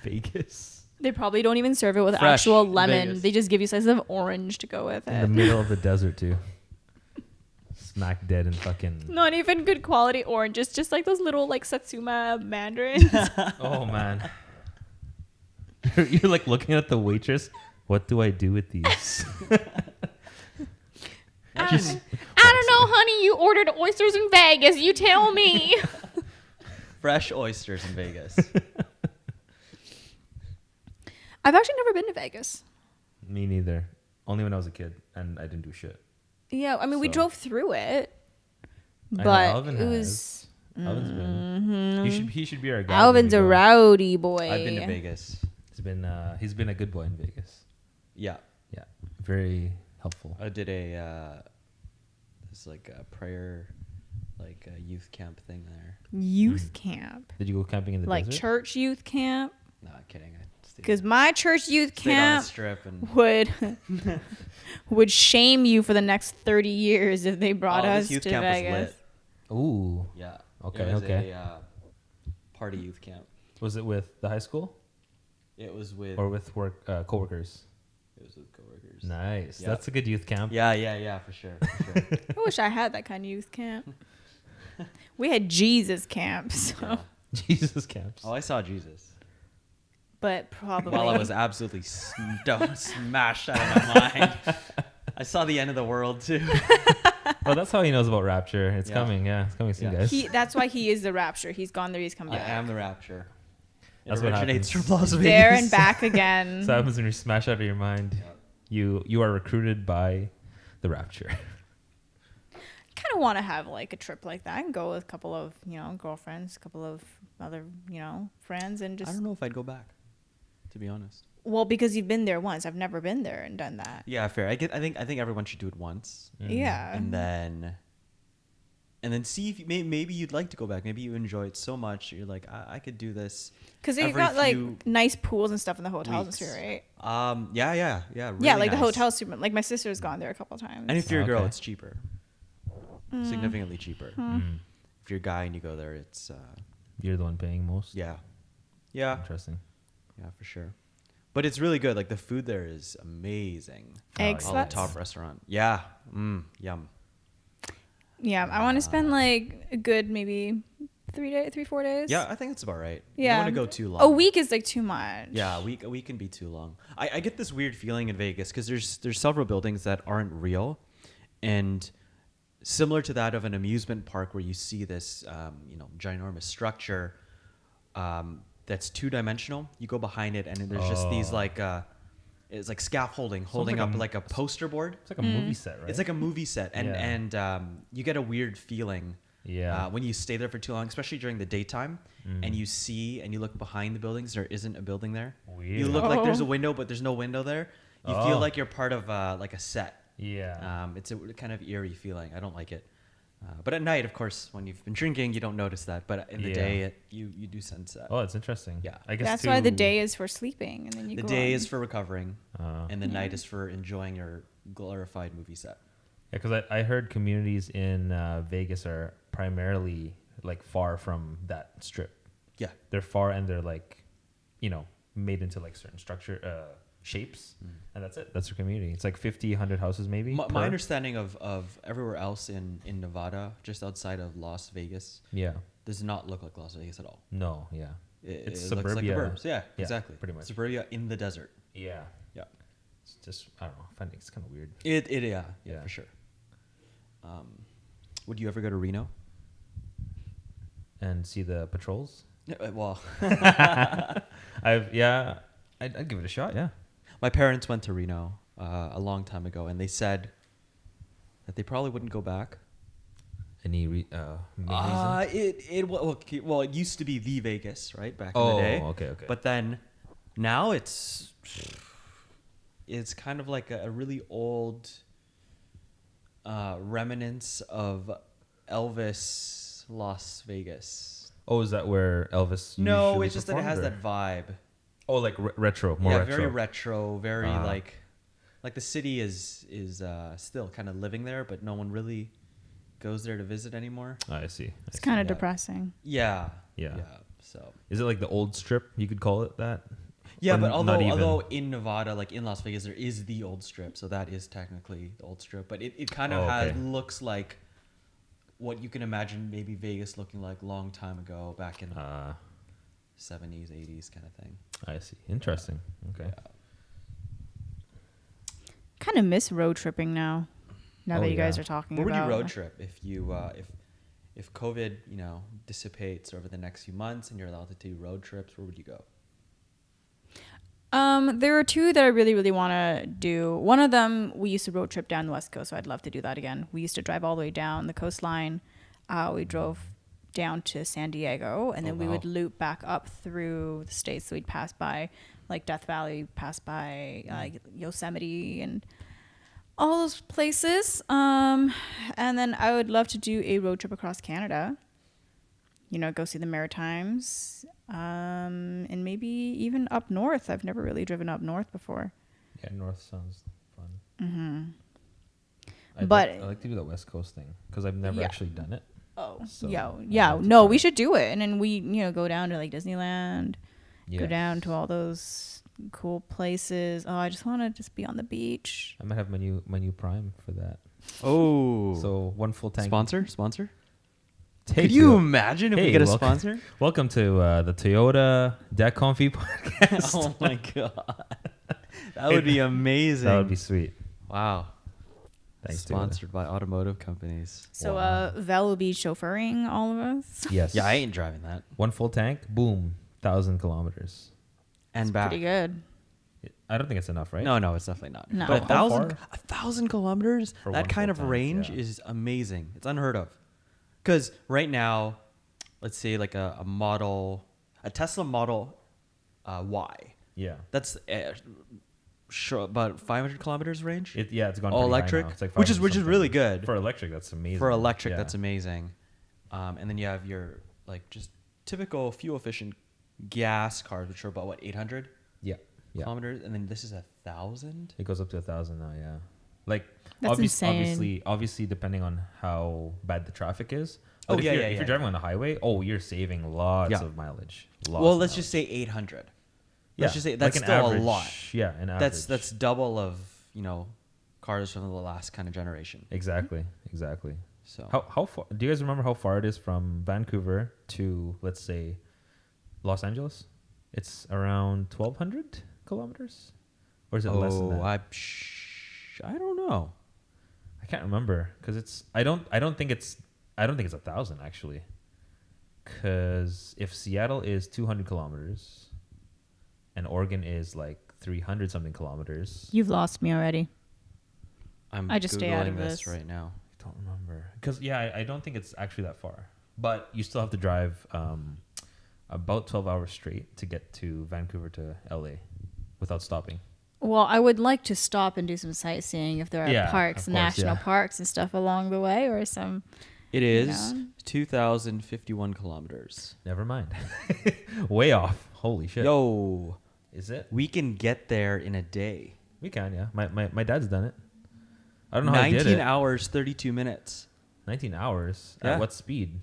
Vegas. They probably don't even serve it with Fresh actual lemon. Vegas. They just give you slices of orange to go with In the it. middle of the desert, too. Smack dead in fucking. Not even good quality oranges, just like those little like Satsuma mandarins. Oh, man. You're like looking at the waitress. What do I do with these? I don't know, honey. You ordered oysters in Vegas. You tell me. Fresh oysters in Vegas. I've actually never been to Vegas. Me neither. Only when I was a kid, and I didn't do shit. Yeah, I mean, we So- drove through it, I know but Alvin it was. Alvin's been. He should be our guy. when Alvin's we a go. rowdy boy. I've been to Vegas. He's been a good boy in Vegas. Yeah, Yeah, very helpful. I did this like a prayer, like a youth camp thing there. Youth camp, Did you go camping in the like desert? church youth camp, No, kidding. I stayed, because my church youth stayed on a camp strip and would shame you for the next 30 years if they brought Oh, us this youth to camp was Vegas. lit. Ooh. Yeah. Okay, It was okay. a party youth camp. Was it with the high school It was with or with coworkers? coworkers. Nice. Yeah. That's a good youth camp. Yeah, for sure. For sure. I wish I had that kind of youth camp. We had Jesus camp, so Yeah. Jesus camps. Oh, I saw Jesus but probably while I was absolutely smashed out of my mind. I saw the end of the world too. Well, that's how he knows about Rapture. It's coming. Yeah, it's coming soon, Yeah. guys. That's why he is the Rapture. He's gone there. He's come I back. am the Rapture. It That's what originates happens. from Las Vegas. There and back again. So that happens when you smash out of your mind. You are recruited by the Rapture. Kind of want to have like a trip like that and go with a couple of girlfriends, a couple of other friends, and I just don't know if I'd go back, to be honest. well, because you've been there once. I've never been there and done that. Yeah, fair. I think everyone should do it once, Yeah. and then see if maybe you'd like to go back. Maybe you enjoy it so much you're like, I could do this. Because they've every got like few nice pools and stuff in the hotels and weeks. stuff, right? Yeah. Yeah, Really like the nice. hotel's super. Like my sister's gone there a couple times. And if you're a girl, Okay. it's cheaper, significantly cheaper. If you're a guy and you go there, it's You're the one paying most. yeah, Interesting. yeah, for sure. But it's really good. Like the food there is amazing. Egg All the sluts? top restaurant. Yeah, yum. Yeah, I want to spend like a good maybe 4 days. Yeah, I think it's about right. Yeah. You don't want to go too long. A week is like too much. Yeah, a week can be too long. I get this weird feeling in Vegas because there's several buildings that aren't real, and similar to that of an amusement park where you see this ginormous structure that's 2-dimensional. You go behind it and there's just these like it's like scaffolding holding like up a- like a poster board. It's like a movie set, right? It's like a movie set, and you get a weird feeling. Yeah. When you stay there for too long, especially during the daytime, and you see and you look behind the buildings, there isn't a building there. Weird. You look like there's a Oh. window, but there's no window there. You Oh. feel like you're part of like a set. Yeah. It's a kind of eerie feeling. I don't like it. But at night, of course, when you've been drinking, you don't notice that. But in the Yeah. day, you do sense that. Oh, it's interesting. Yeah. I guess That's why the too- day is for sleeping, and then you The go day on. is for recovering, and the Yeah. night is for enjoying your glorified movie set. Yeah, because I heard communities in Vegas are primarily like far from that strip. Yeah. They're far and they're like, made into like certain structure shapes, and that's it. That's their community. It's like 50, 100 houses maybe. My per. understanding of everywhere else in Nevada, just outside of Las Vegas, Yeah. does not look like Las Vegas at all. No. Yeah. It It's looks like the suburbia. burbs. Yeah, Yeah, exactly. pretty much. Suburbia in the desert. Yeah. Yeah. It's just I don't know. I think it's kind of weird. Yeah, Yeah. for sure. Would you ever go to Reno? And see the patrols. Well, I'd give it a shot. Yeah. my parents went to Reno a long time ago, and they said that they probably wouldn't go back. Any main reason? It used to be the Vegas, right, back in Oh, the day. okay. But then now it's kind of like a really old remnants of Elvis Las Vegas. Oh, is that where Elvis? No, usually it's just that it has performed, that vibe. or- Oh, like retro, more Yeah, retro. very retro, very Ah. like the city is still kind of living there, but no one really goes there to visit anymore. Oh, I see. It's kind of Yeah. depressing. Yeah. Yeah. So Is it like the old strip? You could call it that. yeah, Or but not even? although in Nevada, like in Las Vegas, there is the old strip, so that is technically the old strip. But it kind of Oh, okay. looks like what you can imagine maybe Vegas looking like long time ago, back in 70s, 80s kind of thing. I see. Interesting. Okay. Yeah. Kind of miss road tripping now. Now Oh, that you guys yeah. are talking Where would about you road trip if you if COVID dissipates over the next few months and you're allowed to do road trips? Where would you go? There are two that I really, really want to do. One of them, we used to road trip down the West Coast, so I'd love to do that again. We used to drive all the way down the coastline. We drove down to San Diego, and then we would loop back up through the states. So we'd pass by like Death Valley, pass by like Yosemite, and all those places. And then I would love to do a road trip across Canada. Go see the Maritimes, and maybe even up north. I've never really driven up north before. Yeah, north sounds fun. Mm-hmm. But- I like to do the West Coast thing because I've never Yeah. actually done it. Oh, So, yeah. I'd Yeah. like to No, try we it. should do it. And then we, go down to like Disneyland, go Yeah. down to all those cool places. Oh, I just want to just be on the beach. I might have my new Prime for that. Oh, So one full tank. sponsor? Hey, Could you Teo- imagine if Hey, we get a welcome- sponsor? Welcome to the Toyota DacK ConFit podcast. Oh my god, that would be amazing. That would be sweet. Wow. Thanks to Sponsored by automotive companies. So Wow. Val will be chauffeuring all of us. Yes. Yeah, I ain't driving that. One full tank, boom, 1,000 kilometers. And back. Pretty good. I don't think it's enough, right? No, it's definitely not. No. But How far? 1,000 kilometers, For that one kind of full tank, range yeah. is amazing. It's unheard of. Because right now, let's say like a Tesla Model Y. Yeah. That's about 500 kilometers range. It's gone All pretty high electric, now. It's like which is 500 really something. good. For electric, that's amazing. For electric, Yeah. that's amazing. And then you have your like just typical fuel efficient gas cars, which are about what 800 Yeah. kilometers, and then this is 1,000. It goes up to 1,000 now, yeah. Like That's insane. obviously depending on how bad the traffic is. Oh, But if yeah, you're, yeah, if yeah. you're driving on the highway, you're saving lots Yeah. of mileage. Well, let's just say 800. Let's just say that's like an still average, a lot. Yeah, an average. That's double of cars from the last kind of generation. Exactly. So How far? Do you guys remember how far it is from Vancouver to, let's say, Los Angeles? It's around 1,200 kilometers, or is it less than that? I don't know. I can't remember because it's. I don't think it's 1,000 actually. Because if Seattle is 200 kilometers, and Oregon is like 300 something kilometers, You've lost me already. I just stay out of Googling this. right now. I don't remember. Because I don't think it's actually that far. But you still have to drive about 12 hours straight to get to Vancouver to LA without stopping. Well, I would like to stop and do some sightseeing if there are Yeah, parks, of course, national yeah. parks and stuff along the way, or some. It is Yeah. 2,051 kilometers. Never mind. Way off. Holy shit. Yo, Is it? we can get there in a day. We can, yeah. My dad's done it. I don't know how he did 19 it. hours, 32 minutes. 19 hours? Yeah. At what speed?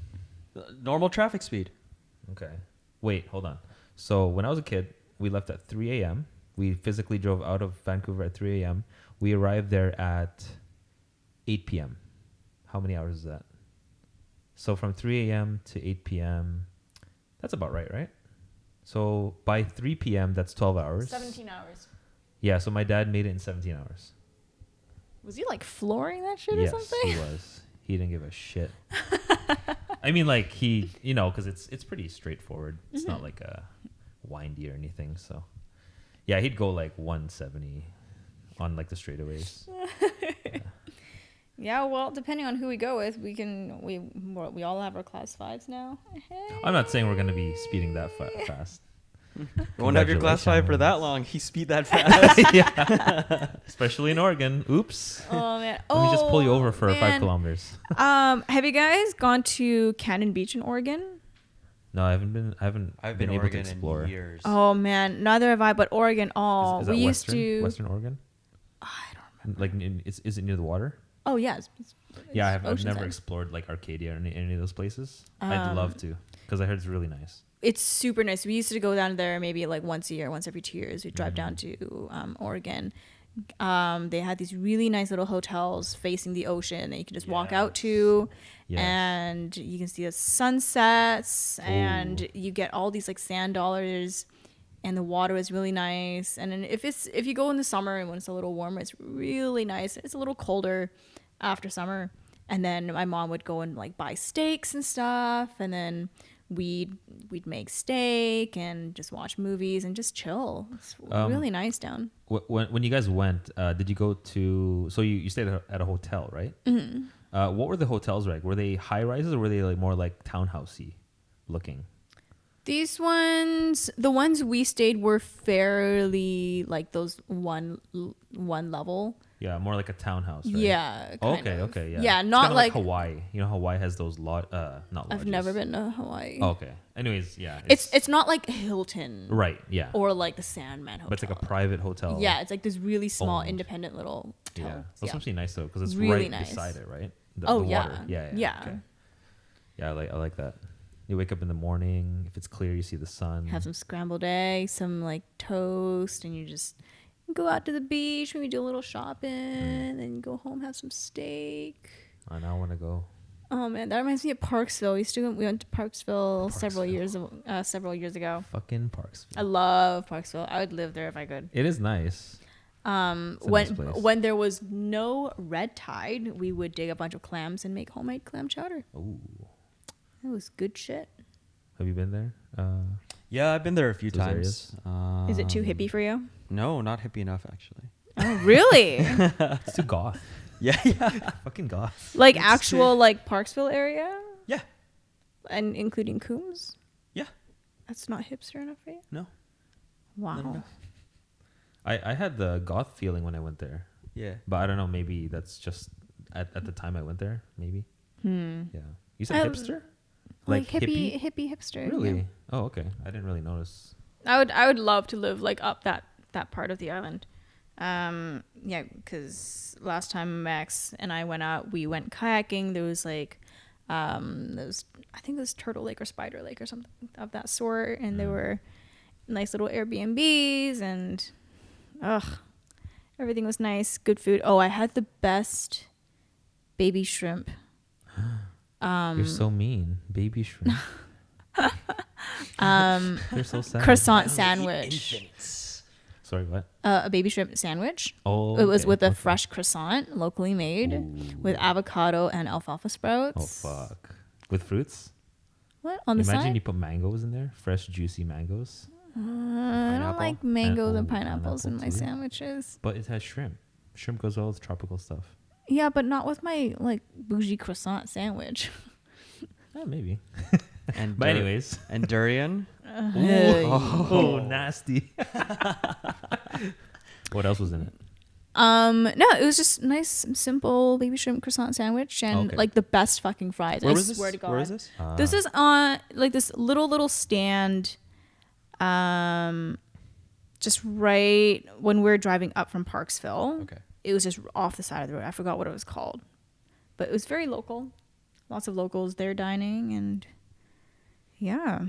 Normal traffic speed. Okay. Wait, hold on. So when I was a kid, we left at 3 a.m. We physically drove out of Vancouver at 3 a.m. We arrived there at 8 p.m. How many hours is that? So from 3 a.m. to 8 p.m., that's about right? So by 3 p.m., that's 12 hours. 17 hours. Yeah, so my dad made it in 17 hours. Was he like flooring that shit or Yes, something? he was. He didn't give a shit. I mean, like he, because it's pretty straightforward. It's not like a windy or anything. So, yeah, he'd go like 170 on like the straightaways. Yeah, well, depending on who we go with, we all have our class 5s now. I'm not saying we're gonna be speeding that fast. You won't have your class 5 for that Congratulations. long. He speed that fast. Yeah, especially in Oregon. Oops. Oh man! Let me just pull you over for man. 5 kilometers. Have you guys gone to Cannon Beach in Oregon? No, I haven't been. I've I've been been able Oregon to explore. in years. Oh man, neither have I. But Oregon, Is that we used Western, to. Western Oregon? I don't remember. Like, is it near the water? Oh yeah, Yeah, I've Oceanside. never explored like Arcadia or any of those places. I'd love to because I heard it's really nice. It's super nice. We used to go down there maybe like once a year, once every 2 years. We'd drive down to Oregon. They had these really nice little hotels facing the ocean that you can just walk out to, Yes. and you can see the sunsets, and Ooh. you get all these like sand dollars, and the water is really nice. And then if you go in the summer and when it's a little warmer, it's really nice. It's a little colder after summer, and then my mom would go and like buy steaks and stuff, and then we'd make steak and just watch movies and just chill. It's really nice down. When you guys went, did you go to? So you stayed at a hotel, right? Mm-hmm. What were the hotels like? Were they high rises or were they like more like townhousey looking? These ones, the ones we stayed were fairly like those one level. Yeah, more like a townhouse, right? Yeah. kind of. Okay, yeah. Yeah, It's not kinda like Hawaii. You know, Hawaii has those not I've lodges. never been to Hawaii. Oh, okay. Anyways, yeah. It's not like Hilton. right. Yeah. Or like the Sandman Hotel. But it's like a private hotel. Yeah, it's like this really small, owned. independent little hotel. Yeah. That's actually nice though, because it's Really right nice. beside it, right? Oh, the yeah. water. Yeah. Yeah. Okay. Yeah, I like that. You wake up in the morning. If it's clear, you see the sun. Have some scrambled eggs, some like toast, and you just go out to the beach, maybe do a little shopping, then you go home, have some steak. I now want to go. Oh man, that reminds me of Parksville. We went to Parksville several years ago. Fucking Parksville. I love Parksville. I would live there if I could. It is nice. It's a nice place. When there was no red tide, we would dig a bunch of clams and make homemade clam chowder. Ooh. It was good shit. Have you been there? Yeah, I've been there a few Those times. Is it too hippie for you? No, not hippie enough actually. Oh, really? It's too goth. Yeah. Fucking goth. Like actual like Parksville area, Yeah. and including Coombs. Yeah. That's not hipster enough for you. No. Wow. Not enough. I had the goth feeling when I went there, Yeah. but I don't know. Maybe that's just at the time I went there. Maybe. Yeah. You said hipster? Like hippie hipster. Really? Yeah. Oh, okay. I didn't really notice. I would love to live like up that part of the island. Yeah, because last time Max and I went out, we went kayaking. There was like, I think it was Turtle Lake or Spider Lake or something of that sort, and there were nice little Airbnbs, and everything was nice, good food. Oh, I had the best baby shrimp. You're so mean, baby shrimp. They're so sad. Croissant sandwich. Sorry, what? A baby shrimp sandwich. Oh, It was okay, with a okay. fresh croissant, locally made, with avocado and alfalfa Oh sprouts. fuck! With fruits? What on the Imagine side? you put mangoes in there, fresh juicy mangoes. I Pineapple? don't like mangoes and oh, pineapples in my pineapple too. sandwiches. But it has shrimp. Shrimp goes well with tropical stuff. Yeah, but not with my like bougie croissant sandwich. Maybe. And But anyways. and durian. Oh, nasty. What else was in it? No, it was just nice, simple baby shrimp croissant sandwich and Okay. like the best fucking fries. Where I was this? swear to God. Where was this? This is on like this little stand, just right when we were driving up from Parksville. Okay. It was just off the side of the road. I forgot what it was called, but it was very local. Lots of locals there dining, and yeah.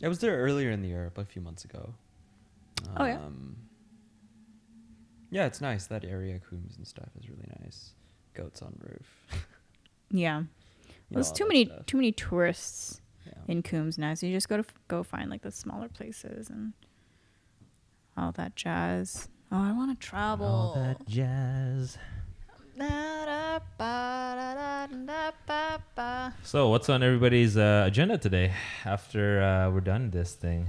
I was there earlier in the year, about a few months ago. Oh, yeah? Yeah, it's nice. That area, Coombs and stuff, is really nice. Goats on roof. Yeah. You know, There's all too that many stuff. too many tourists Yeah. in Coombs now, so you just go find like the smaller places and all that jazz. Oh, I want to travel. All that jazz. So, what's on everybody's agenda today after we're done this thing?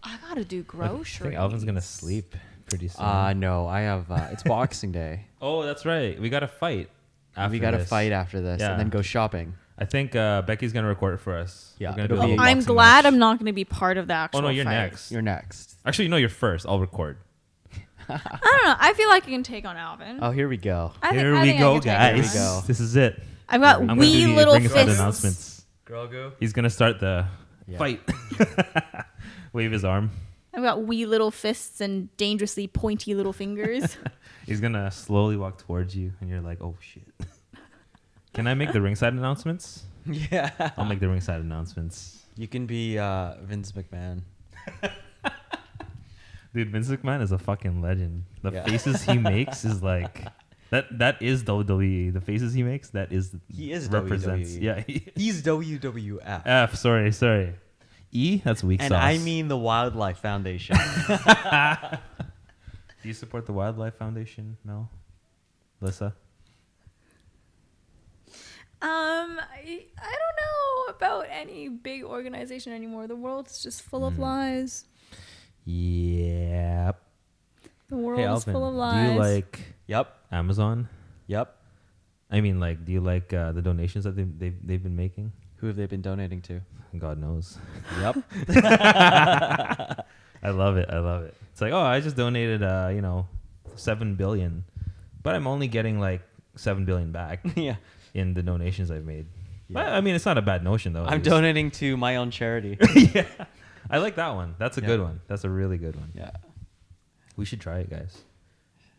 I gotta do I groceries. think Alvin's gonna sleep pretty soon. No, I have. It's Boxing Day. Oh, that's right. We got to fight after We got to this. fight after this Yeah. and then go shopping. I think Becky's gonna record it for us. Yeah, We're gonna it'll do a be- little I'm boxing glad match. I'm not gonna be part of the actual Oh no, you're fight. next. You're next. Actually, no, you're first. I'll record. I don't know. I feel like I can take on Alvin. Oh, here we go. I think, Here I we think I go, can take guys. him Here we on. go. This is it. I've got I'm gonna wee do the little ring side fists. announcements. Girl, go. He's gonna start the Yeah. fight. Wave his arm. I've got wee little fists and dangerously pointy little fingers. He's gonna slowly walk towards you, and you're like, "Oh shit." Can I make the ringside announcements? Yeah. I'll make the ringside announcements. You can be Vince McMahon. Dude, Vince McMahon is a fucking legend. The Yeah. faces he makes is like that is WWE. The faces he makes, that is He is represents. WWE. Yeah. He's WWF. F, sorry. E, that's weak And sauce. I mean the Wildlife Foundation. Do you support the Wildlife Foundation, Mel? Lissa? I don't know about any big organization anymore. The world's just full of lies. Yep. The world Hey, is Alvin, full of do lies. you like Yep. Amazon? Yep. I mean, like, do you like the donations that they've been making? Who have they been donating to? God knows. Yep. I love it. It's like, oh, I just donated, $7 billion, but I'm only getting like $7 billion back Yeah. in the donations I've made. But, Yeah. I mean, it's not a bad notion though. I'm It's- donating to my own charity. Yeah, I like that one. That's a Yeah. good one. That's a really good one. Yeah. We should try it, guys.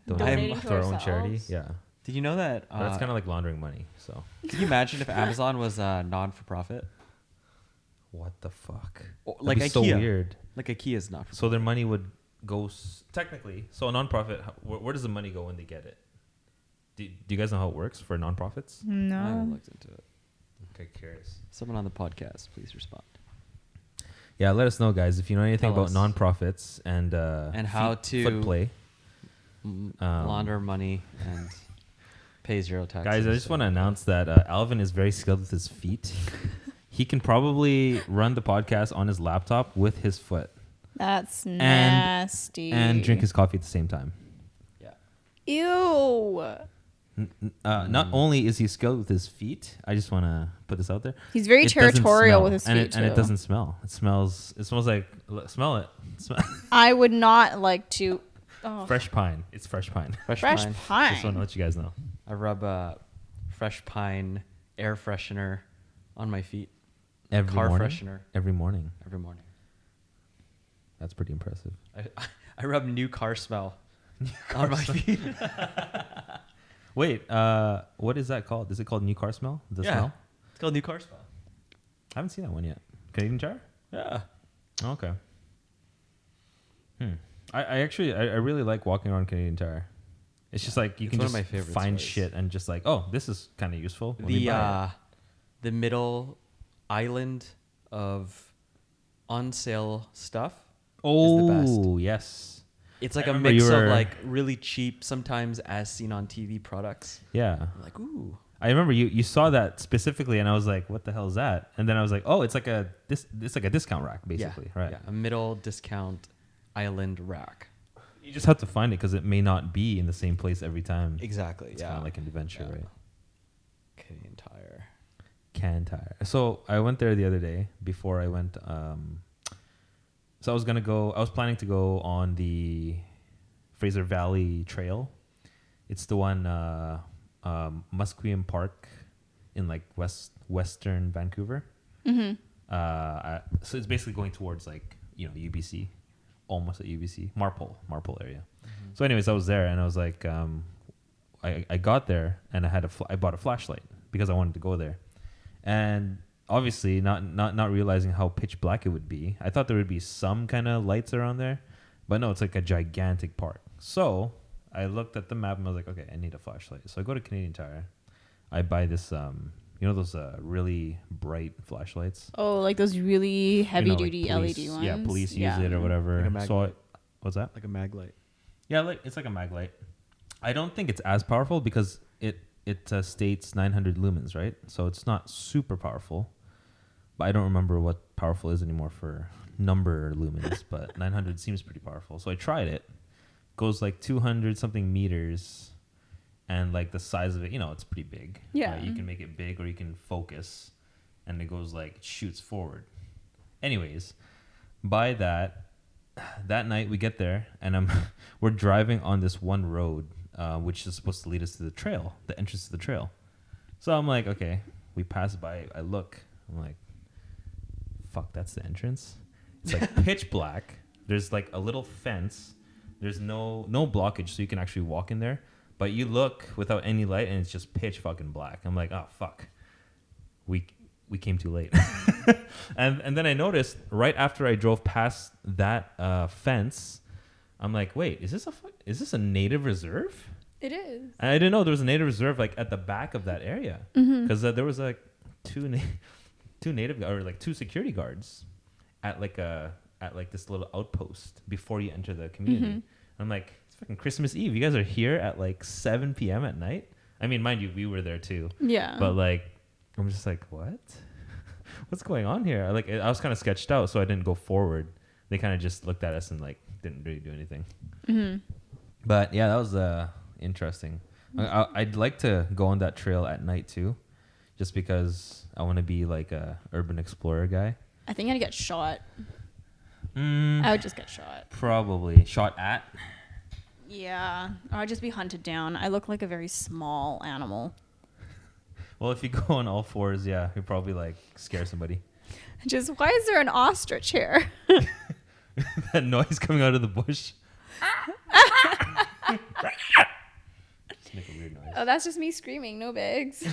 Donating to to our own charity. ourselves? Yeah, Did you know that? but that's kind of like laundering money. So Can you imagine if Amazon was non-for-profit? what the fuck? Or That'd like be IKEA. so weird. Like IKEA is not. So their money would go technically. So a nonprofit, where does the money go when they get it? Do you guys know how it works for nonprofits? I haven't No. looked into it. Okay, curious. Someone on the podcast, please respond. Yeah, let us know, guys, if you know anything Tell about us. nonprofits and how foot to- play. launder money and pay zero taxes. Guys, I just want to announce that Alvin is very skilled with his feet. He can probably run the podcast on his laptop with his foot. That's nasty. And drink his coffee at the same time. Yeah. Ew. Not only is he skilled with his feet, I just want to put this out there. He's very it doesn't territorial smell, with his feet, and it too. doesn't smell. It smells like, smell it. I would not like to. Oh. Fresh pine. It's fresh pine. Fresh Just pine. want to let you guys know. I rub fresh pine air freshener on my feet. Every Car morning? freshener. Every morning. Every morning. That's pretty impressive. I rub new car smell on my feet. Wait, what is that called? Is it called new car smell? The smell? It's called new car smell. I haven't seen that one yet. Canadian Tire? Yeah. Okay. I really like walking around Canadian Tire. It's just like you It's can one of just my favorite find stores. shit and just like, oh, this is kind of useful. Let me buy it. The middle island of on sale stuff is the best. Oh, yes. It's like I a remember mix you of were- like really cheap, sometimes as seen on TV products. Yeah. I'm like, ooh. I remember you saw that specifically, and I was like, "What the hell is that?" And then I was like, "Oh, it's like a discount rack, basically, yeah, right?" Yeah, a middle discount island rack. You just have to find it because it may not be in the same place every time. Exactly. It's yeah. kind of like an adventure, Yeah. right? Canadian Tire. Can Tire. So I went there the other day before I went. So I was planning to go on the Fraser Valley Trail. It's the one Musqueam Park in like western Vancouver. Mm-hmm. So it's basically going towards like UBC, almost at UBC, Marpole area. Mm-hmm. So anyways, I was there and I was like, I got there and I bought a flashlight because I wanted to go there, and obviously not realizing how pitch black it would be. I thought there would be some kind of lights around there, but no, it's like a gigantic park. So I looked at the map and I was like, okay, I need a flashlight. So I go to Canadian Tire. I buy this, those really bright flashlights. Oh, like those really heavy duty police, LED ones. Yeah, police use it or whatever. Like a mag So light. what's that? Like a mag light. Yeah, it's like a mag light. I don't think it's as powerful because it states 900 lumens, right? So it's not super powerful. But I don't remember what powerful is anymore for number lumens, but 900 seems pretty powerful. So I tried it. Goes like 200 something meters, and like the size of it, it's pretty big. Yeah. Right? You can make it big or you can focus, and it goes like shoots forward. Anyways, by that night we get there and we're driving on this one road, which is supposed to lead us to the trail, the entrance to the trail. So I'm like, okay, we pass by. I look. I'm like, fuck, that's the entrance. It's like pitch black. There's like a little fence. There's no blockage, so you can actually walk in there. But you look without any light, and it's just pitch fucking black. I'm like, oh fuck, we came too late. and then I noticed right after I drove past that fence, I'm like, wait, is this a native reserve? It is. And I didn't know there was a native reserve like at the back of that area, because there was like two security guards at this little outpost before you enter the community. Mm-hmm. I'm like, it's fucking Christmas Eve. You guys are here at like 7 p.m. at night. I mean, mind you, we were there too. Yeah. But like, I'm just like, what? What's going on here? I was kind of sketched out, so I didn't go forward. They kind of just looked at us and like didn't really do anything. Mm-hmm. But yeah, that was interesting. I'd like to go on that trail at night too, just because I want to be like a urban explorer guy. I think I'd get shot. I would just get shot. Probably shot at. Yeah. Or I'd just be hunted down. I look like a very small animal. Well, if you go on all fours, yeah, you'd probably like scare somebody. Just, why is there an ostrich here? That noise coming out of the bush. Just make a weird noise. Oh, that's just me screaming. No bigs.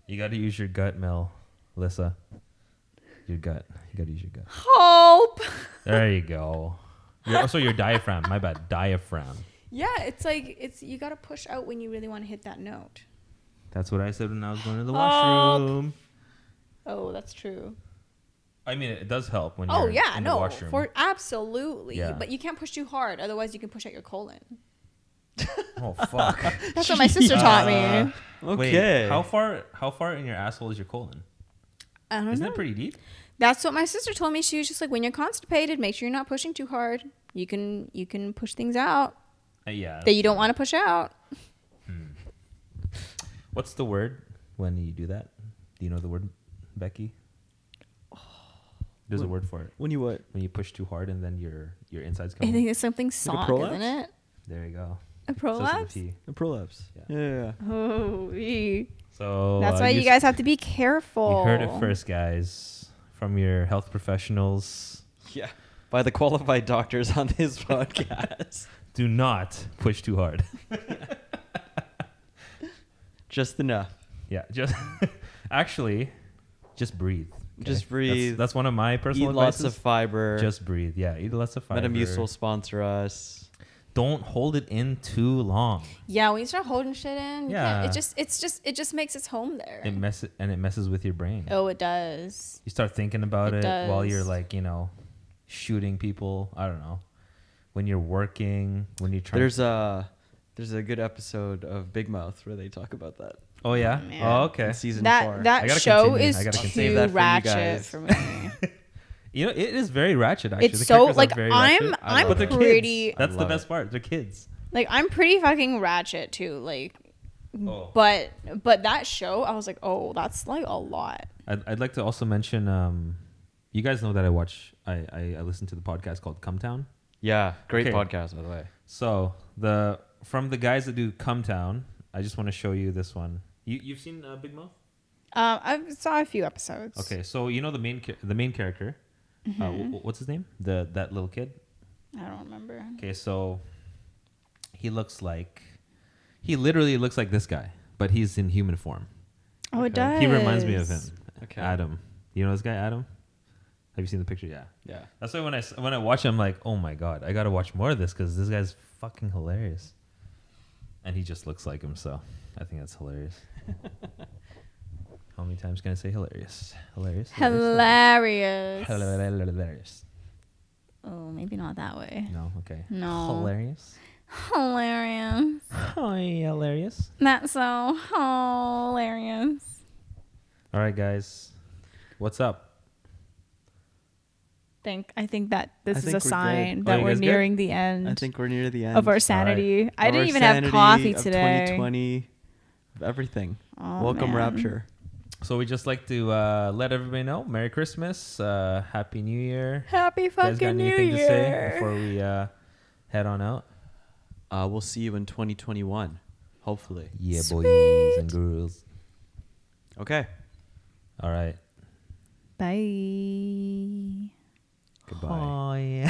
You got to use your gut, Mel, Alyssa. Your gut. You got to use your gut. Hope. There you go. Also, your diaphragm. My bad. Diaphragm. Yeah, it's like you got to push out when you really want to hit that note. That's what I said when I was going to the washroom. Oh, that's true. I mean, it does help when Oh you're yeah, in the no, washroom. absolutely. Yeah. But you can't push too hard, otherwise you can push out your colon. Oh fuck. That's what my sister taught me. Okay. Wait, how far in your asshole is your colon? I don't Isn't know. it pretty deep? That's what my sister told me. She was just like, when you're constipated, make sure you're not pushing too hard. You can push things out Yeah. that you don't want to push out. What's the word when you do that? Do you know the word, Becky? There's a word for it. When you what? When you push too hard and then your insides come I out. think it's something sock, prolapse? isn't it? There you go. A prolapse? Starts with a P. A prolapse. Yeah. Yeah. Oh, So that's why you guys have to be careful. You heard it first, guys, from your health professionals. Yeah. By the qualified doctors on this podcast. Do not push too hard. Just enough. Yeah, just actually, just breathe. okay? Just breathe. That's one of my personal Eat lots advices. of fiber. Just breathe. Yeah, eat lots of fiber. Metamucil will sponsor us. Don't hold it in too long. Yeah, when you start holding shit in, Yeah. it just makes its home there. It messes with your brain. Oh, it does. You start thinking about It it while you're does. like, shooting people. I don't know. When you're working, when you're trying. There's a good episode of Big Mouth where they talk about that. Oh yeah. Oh, man. Oh okay. In season 4. I That gotta show continue. is I gotta too save that for you ratchet guys. for me. It is very ratchet. Actually, It's The so characters are like very I'm ratchet. I'm love But they're it. pretty kids. That's the love best it. part. They're kids. like I'm pretty fucking ratchet too. Like, Oh. but that show, I was like, oh, that's like a lot. I'd like to also mention. You guys know that I listen to the podcast called Come Town. Yeah. Great Okay. podcast, by the way. So from the guys that do Come Town, I just want to show you this one. You've seen Big Mouth? I saw a few episodes. Okay, so you know the main character. What's his name? That little kid. I don't remember. Okay, so he literally looks like this guy, but he's in human form. Oh, it Okay. does. He reminds me of him. Okay. Adam. You know this guy, Adam? Have you seen the picture? Yeah. Yeah. That's why when I watch him, I'm like, oh my god, I gotta watch more of this because this guy's fucking hilarious. And he just looks like him, so I think that's hilarious. How many times can I say hilarious? Hilarious. Hilarious. Hilarious. Oh, maybe not that way. No, okay. No. Hilarious. Hilarious. Oh, hilarious. That's so hilarious. All right, guys. What's up? I think that this I is think a we're good. sign Oh, that you we're guys good? nearing the end I think we're near the end of our sanity. I Of didn't our even have sanity coffee of today. 2020, of everything. Oh, Welcome, man. Rapture. So we just like to let everybody know Merry Christmas, Happy New Year. Happy You guys got fucking New anything to say Year. before we head on out? We'll see you in 2021, hopefully. Yeah, Sweet. boys and girls. Okay. All right. Bye. Goodbye. Oh, yeah.